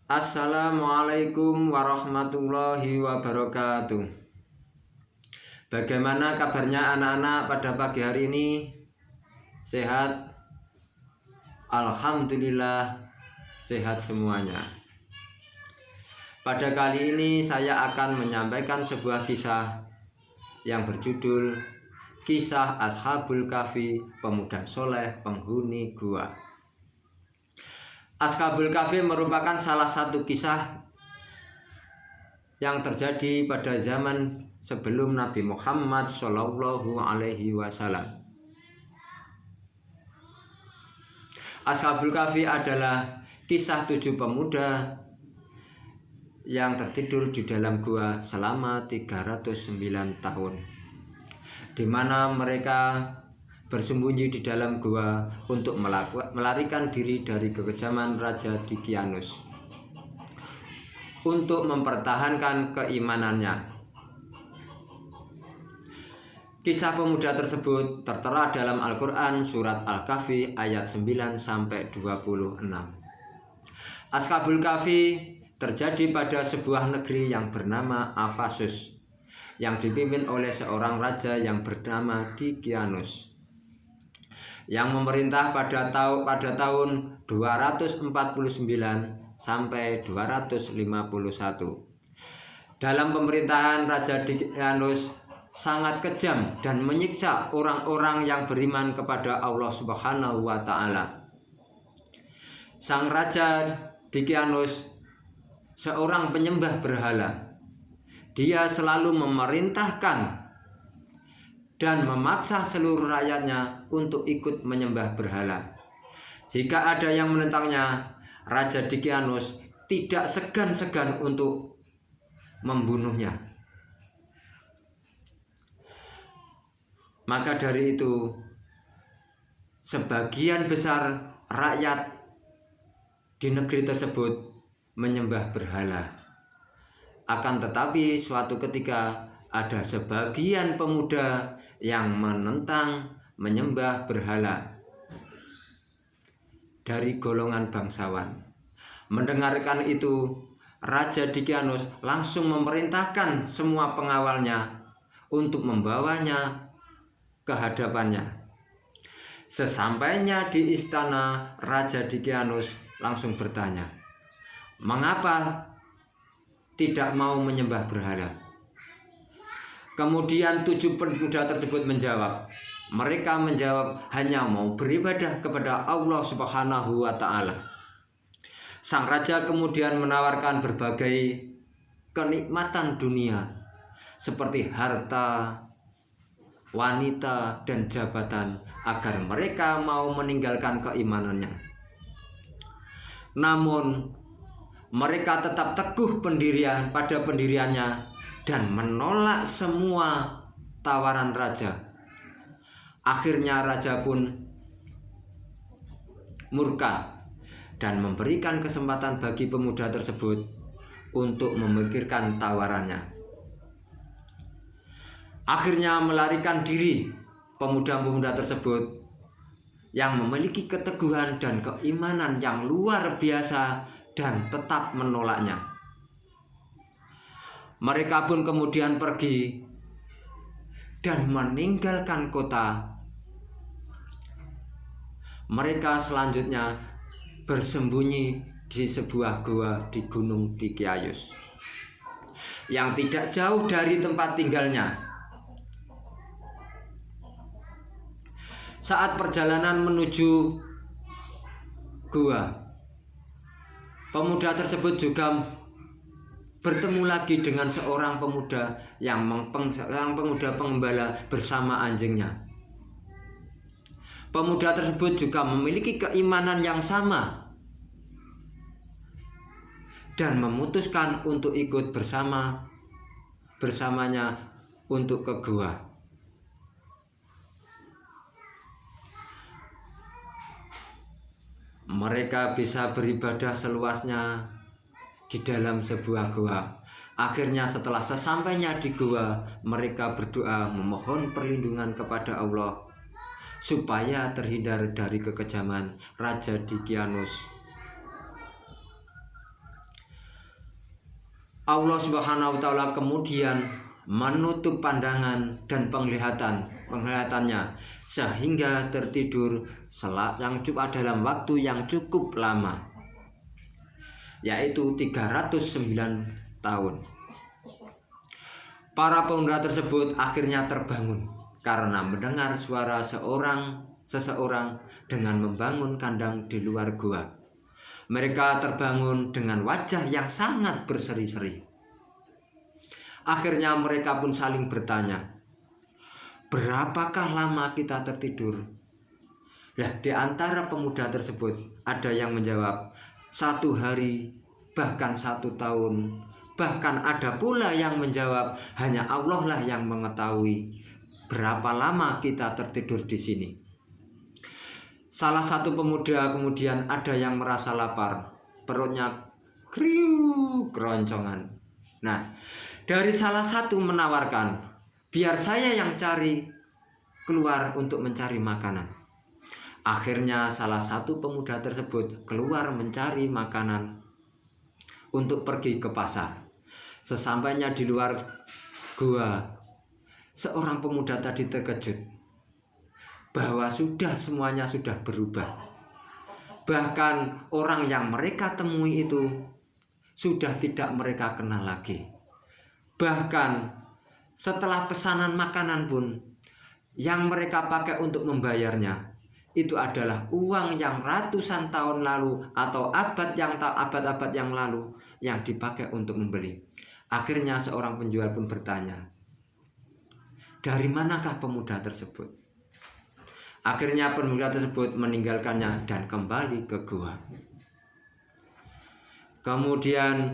Assalamualaikum warahmatullahi wabarakatuh. Bagaimana kabarnya anak-anak pada pagi hari ini? Sehat? Alhamdulillah sehat semuanya. Pada kali ini saya akan menyampaikan sebuah kisah yang berjudul Kisah Ashabul Kahfi, Pemuda Soleh Penghuni Gua. Ashabul Kahfi merupakan salah satu kisah yang terjadi pada zaman sebelum Nabi Muhammad Shallallahu Alaihi Wasallam. Ashabul Kahfi adalah kisah 7 pemuda yang tertidur di dalam gua selama 309 tahun, di mana mereka bersembunyi di dalam gua untuk melarikan diri dari kekejaman Raja Dicyanus untuk mempertahankan keimanannya. Kisah pemuda tersebut tertera dalam Al-Quran surat Al-Kahfi ayat 9-26. Ashabul Kahfi terjadi pada sebuah negeri yang bernama Ephasus, yang dipimpin oleh seorang raja yang bernama Dicyanus, yang memerintah pada tahun 249 sampai 251. Dalam pemerintahan Raja Dicyanus sangat kejam dan menyiksa orang-orang yang beriman kepada Allah Subhanahu wa Ta'ala. Sang Raja Dicyanus seorang penyembah berhala. Dia selalu memerintahkan dan memaksa seluruh rakyatnya untuk ikut menyembah berhala. Jika ada yang menentangnya, Raja Dicyanus tidak segan-segan untuk membunuhnya. Maka dari itu, sebagian besar rakyat di negeri tersebut menyembah berhala. Akan tetapi suatu ketika ada sebagian pemuda yang menentang menyembah berhala dari golongan bangsawan. Mendengarkan itu, Raja Dicyanus langsung memerintahkan semua pengawalnya untuk membawanya ke hadapannya. Sesampainya di istana, Raja Dicyanus langsung bertanya, "Mengapa tidak mau menyembah berhala?" Kemudian 7 pemuda tersebut menjawab. Mereka menjawab hanya mau beribadah kepada Allah Subhanahu wa Ta'ala. Sang raja kemudian menawarkan berbagai kenikmatan dunia seperti harta, wanita, dan jabatan agar mereka mau meninggalkan keimanannya. Namun mereka tetap teguh pada pendiriannya dan menolak semua tawaran raja. Akhirnya raja pun murka dan memberikan kesempatan bagi pemuda tersebut untuk memikirkan tawarannya. Akhirnya melarikan diri pemuda-pemuda tersebut yang memiliki keteguhan dan keimanan yang luar biasa dan tetap menolaknya. Mereka pun kemudian pergi dan meninggalkan kota. Mereka selanjutnya bersembunyi di sebuah gua di Gunung Dicyanus yang tidak jauh dari tempat tinggalnya. Saat perjalanan menuju gua, pemuda tersebut juga bertemu lagi dengan seorang pemuda pemuda pengembala bersama anjingnya. Pemuda tersebut juga memiliki keimanan yang sama dan memutuskan untuk ikut bersamanya untuk ke gua. Mereka bisa beribadah seluasnya di dalam sebuah gua. Akhirnya setelah sesampainya di gua, mereka berdoa memohon perlindungan kepada Allah supaya terhindar dari kekejaman Raja Dicyanus. Allah Subhanahu wa taala kemudian menutup pandangan dan penglihatannya sehingga tertidur yang cukup dalam waktu yang cukup lama, yaitu 309 tahun. Para pemuda tersebut akhirnya terbangun karena mendengar suara seseorang dengan membangun kandang di luar gua. Mereka terbangun dengan wajah yang sangat berseri-seri. Akhirnya mereka pun saling bertanya, berapakah lama kita tertidur? Nah, di antara pemuda tersebut ada yang menjawab 1 hari, bahkan 1 tahun. Bahkan ada pula yang menjawab hanya Allah lah yang mengetahui berapa lama kita tertidur di sini. Salah satu pemuda kemudian ada yang merasa lapar, perutnya keroncongan. Nah, dari salah satu menawarkan, biar saya yang cari keluar untuk mencari makanan. Akhirnya salah satu pemuda tersebut keluar mencari makanan untuk pergi ke pasar. Sesampainya di luar gua, seorang pemuda tadi terkejut bahwa semuanya sudah berubah. Bahkan orang yang mereka temui itu sudah tidak mereka kenal lagi. Bahkan setelah pesanan makanan pun yang mereka pakai untuk membayarnya itu adalah uang yang ratusan tahun lalu atau abad-abad yang lalu yang dipakai untuk membeli. Akhirnya seorang penjual pun bertanya, dari manakah pemuda tersebut? Akhirnya pemuda tersebut meninggalkannya dan kembali ke gua. Kemudian